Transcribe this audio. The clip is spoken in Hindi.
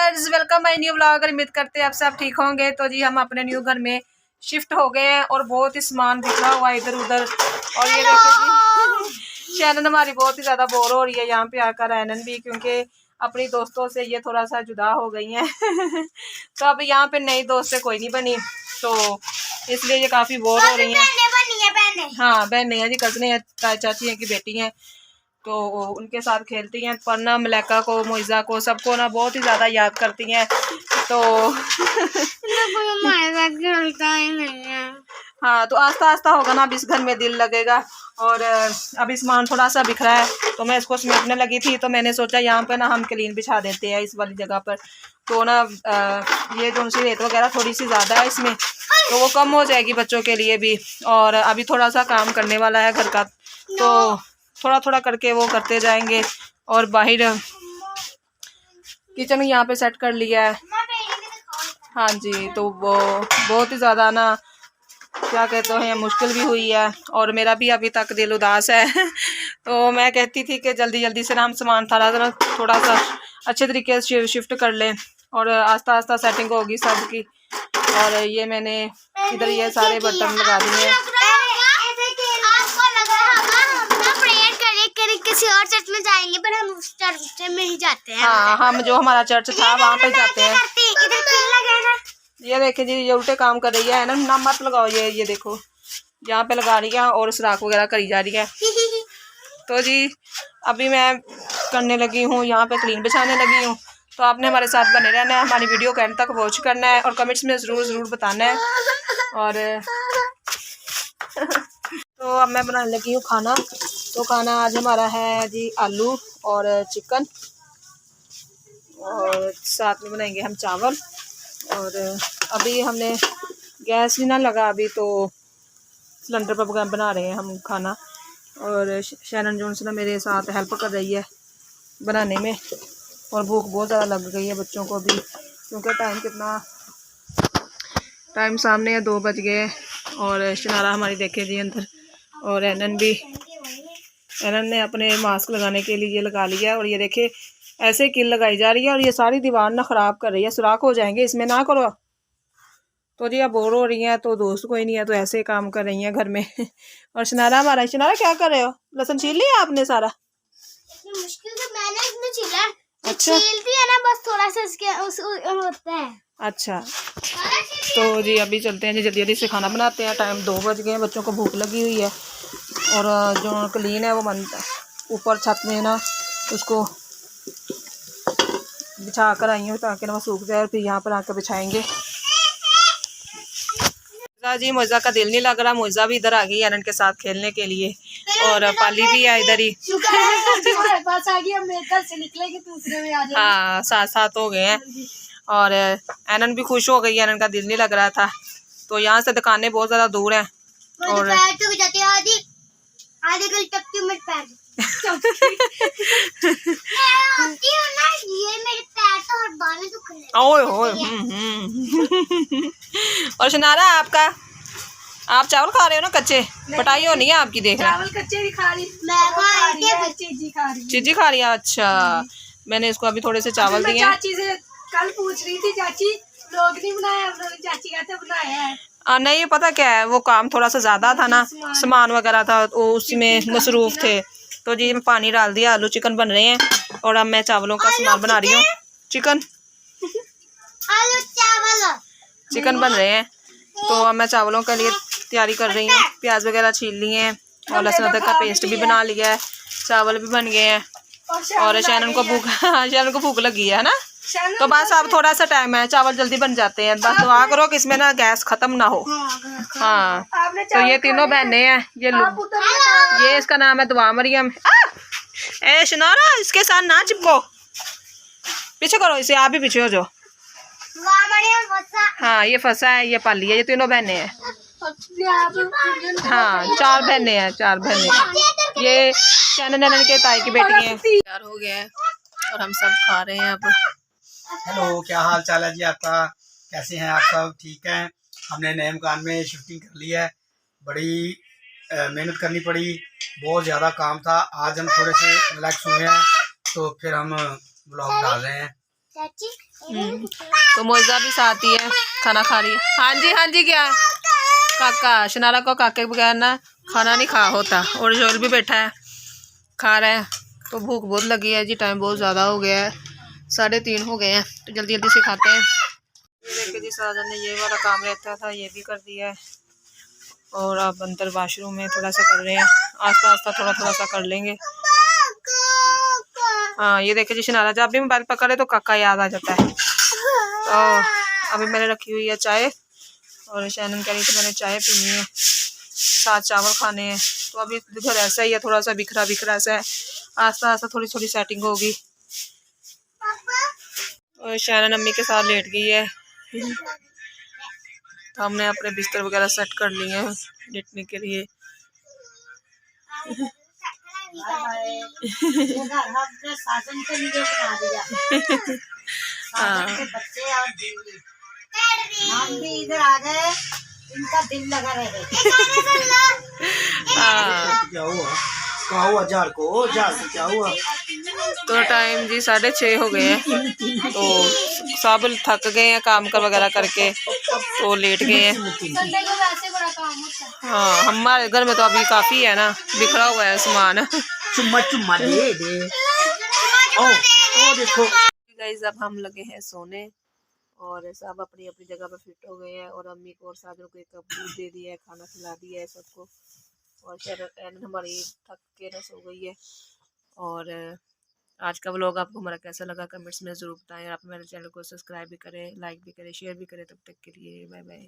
Guys, welcome my new vlog. उम्मीद करते हैं आप सब ठीक होंगे। तो जी हम अपने न्यू घर में शिफ्ट हो गए हैं और बहुत ही सामान बिखरा हुआ इधर उधर। और ये देखिए जी शैनन हमारी बहुत ही ज़्यादा बोर हो रही है यहाँ पे आकर, ऐनन भी, क्योंकि अपनी दोस्तों से ये थोड़ा सा जुदा हो गई हैं तो अब यहाँ पे नई दोस्त से कोई नहीं बनी, तो इसलिए ये काफ़ी बोर हो रही हैं। हाँ, बहनें हैं जी, कज़नें हैं, चाची हैं की बेटी हैं, तो उनके साथ खेलती हैं। परना मलाइका को, मोइज़ा को, सबको ना बहुत ही ज़्यादा याद करती हैं। तो हमारे साथ खेलता ही नहीं है। हाँ, तो आस्ता आस्ता होगा ना, अब इस घर में दिल लगेगा। और अभी सामान थोड़ा सा बिखरा है तो मैं इसको समेटने लगी थी, तो मैंने सोचा यहाँ पे ना हम क्लीन बिछा देते हैं इस वाली जगह पर। तो ना ये जो सी रेत वगैरह थोड़ी सी ज़्यादा है इसमें, तो वो कम हो जाएगी बच्चों के लिए भी। और अभी थोड़ा सा काम करने वाला है घर का, तो थोड़ा थोड़ा करके वो करते जाएंगे। और बाहर किचन यहाँ पे सेट कर लिया है। हाँ जी, तो वो बहुत ही ज़्यादा ना, क्या कहते हैं, मुश्किल भी हुई है और मेरा भी अभी तक दिल उदास है तो मैं कहती थी कि जल्दी जल्दी से ना हम सामान थोड़ा सा अच्छे तरीके से शिफ्ट कर लें और आस्ता आस्ता सेटिंग होगी सबकी। और ये मैंने इधर ये सारे बर्तन लगा दिए हैं। किसी और चर्च में जाएंगे, पर हम उस चर्च में ही जाते हैं। हाँ, हम जो हमारा चर्च था वहाँ पे जाते हैं। ये देखिए जी, ये उल्टे काम कर रही है ना, मत लगाओ। ये देखो यहाँ पे लगा रही है और सुराख वगैरह करी जा रही है तो जी अभी मैं करने लगी हूँ, यहाँ पे क्लीन बिछाने लगी हूँ। तो आपने हमारे साथ बने रहना है, हमारी वीडियो को एंड तक वॉच करना है और कमेंट्स में ज़रूर बताना है। और तो अब मैं बनाने लगी हूँ खाना। तो खाना आज हमारा है जी आलू और चिकन, और साथ में बनाएंगे हम चावल। और अभी हमने गैस ही ना लगा अभी, तो सिलेंडर पर बना रहे हैं हम खाना। और शैनन जोन्स ना मेरे साथ हेल्प कर रही है बनाने में। और भूख बहुत ज़्यादा लग गई है बच्चों को भी, क्योंकि टाइम सामने है, 2 बज गए। और शनारा हमारी देखे जी अंदर, और एनन ने अपने मास्क लगाने के लिए ये लगा लिया है। और ये देखे ऐसे किल लगाई जा रही है और ये सारी दीवार ना ख़राब कर रही है, सुराख हो जाएंगे इसमें, ना करो। तो जी अब बोर हो रही हैं, तो दोस्त कोई नहीं है, तो ऐसे काम कर रही हैं घर में और शनारा क्या कर रहे हो? लहसुन छील लिया आपने सारा? मुश्किल से मैंने इसमें छीला। अच्छा, छीलती है ना, बस थोड़ा सा इसके होता है। अच्छा, तो जी अभी चलते हैं जी, जल्दी जल्दी से खाना बनाते हैं। टाइम 2 बज गए हैं, बच्चों को भूख लगी हुई है। और जो क्लीन है वो ऊपर छत में ना उसको बिछा कर आई हूँ ताकि ना वो सूख जाए, और फिर यहाँ पर आकर बिछाएंगे। जी मोइज़ा का दिल नहीं लग रहा, मोइज़ा भी इधर आ गई एनन के साथ खेलने के लिए, और पाली भी है इधर ही। हाँ, साथ हो गए हैं। और एनन भी खुश हो गई, एनन का दिल नहीं लग रहा था। तो यहाँ से दुकानें बहुत ज़्यादा दूर हैं और और शनारा आप चावल खा रहे हो ना कच्चे? पटाई होनी है आपकी, देख रहे। चावल कच्चे भी खा रही, चीजी खा रही है। अच्छा, मैंने इसको अभी थोड़े से चावल दिए। चाची से कल पूछ रही थी, चाची लोग नहीं बनाया, चाची कहते बनाया है। नहीं, पता क्या है, वो काम थोड़ा सा ज़्यादा था ना, सामान वगैरह था, तो उसमें मसरूफ़ थे। तो जी मैं पानी डाल दिया, आलू चिकन बन रहे हैं और अब मैं चावलों का सामान बना रही हूँ। चिकन बन रहे हैं, तो अब मैं चावलों के लिए तैयारी कर रही हूँ। प्याज वगैरह छील लिए हैं और लहसुन अदरक का पेस्ट भी बना लिया है, चावल भी बन गए हैं। और शैनन को भूख लगी है ना, तो बस अब थोड़ा सा टाइम है, चावल जल्दी बन जाते हैं। बस दुआ करो कि इसमें ना गैस खत्म ना हो। हाँ, तो ये तीनों बहनें हैं, ये इसका नाम है दुआ मरियम। ए शनारा, इसके साथ ना चिपको, पीछे करो इसे, आप भी पीछे हो जाओ। हाँ, ये फंसा है, ये पाली है, ये तीनों बहनें हैं। हाँ, 4 बहनें हैं। ये शैनन नैनन के ताई की बेटी है। तैयार हो गया है और हम सब खा रहे हैं अब। हेलो, क्या हाल चाल है जी आपका? कैसे हैं आप सब? ठीक हैं। हमने नए मकान में शिफ्टिंग कर ली है, बड़ी मेहनत करनी पड़ी, बहुत ज़्यादा काम था। आज हम थोड़े से रिलैक्स हुए हैं, तो फिर हम ब्लॉग डाल रहे हैं। तो मोइजा भी साथ ही है, खाना खा रही है। हाँ जी क्या है काका, शनारा को काके के बगैर ना खाना नहीं खा होता। और जोल भी बैठा है खा रहा है। तो भूख बहुत लगी है जी, टाइम बहुत ज़्यादा हो गया है, 3:30 हो गए हैं, तो जल्दी जल्दी से खाते हैं। ये देखिए जी, साजन ने ये वाला काम रहता था ये भी कर दिया है। और अब अंदर वाशरूम में थोड़ा सा कर रहे हैं, आस्ता आस्ता थोड़ा थोड़ा सा कर लेंगे। हाँ ये देखिए जी, शनारा जब भी मोबाइल पकड़े तो काका याद आ जाता है। तो अभी मैंने रखी हुई है चाय, और शैनन कह रही थी मैंने चाय पीनी है, साथ चावल खाने हैं। तो अभी घर ऐसा ही है, थोड़ा सा बिखरा बिखरा सा है, आस्ता आस्ता थोड़ी थोड़ी सेटिंग होगी। और शैनन अम्मी के साथ लेट गई है। तो हमने अपने बिस्तर वगैरह सेट कर लिए हैं लेटने के लिए। साजन के लिए बना दिया, साजन के बच्चे और बीवी, हम भी इधर आ गए, इनका दिल लगा रहे। क्या हुआ, क्या हुआ जार को क्या हुआ? तो टाइम जी 6:30 हो गए हैं, तो सब थक गए हैं काम कर वगैरह करके, तो लेट गए हैं। संडे को वैसे बड़ा काम होता है। हाँ हमारे घर में तो अभी काफ़ी है ना, बिखरा हुआ है सामान। चुम्मा चुम्मा दे ओ देखो गाइस अब हम लगे हैं सोने, और सब अपनी अपनी जगह पे फिट हो गए हैं। और अम्मी को और साजन को एक कप दूध दे दिया है, खाना खिला दिया है सबको। और शैनन हमारी थक के ना सो गई है। और आज का व्लॉग आपको हमारा कैसा लगा कमेंट्स में ज़रूर बताएं। आप मेरे चैनल को सब्सक्राइब भी करें, लाइक भी करें, शेयर भी करें। तब तक के लिए बाय बाय।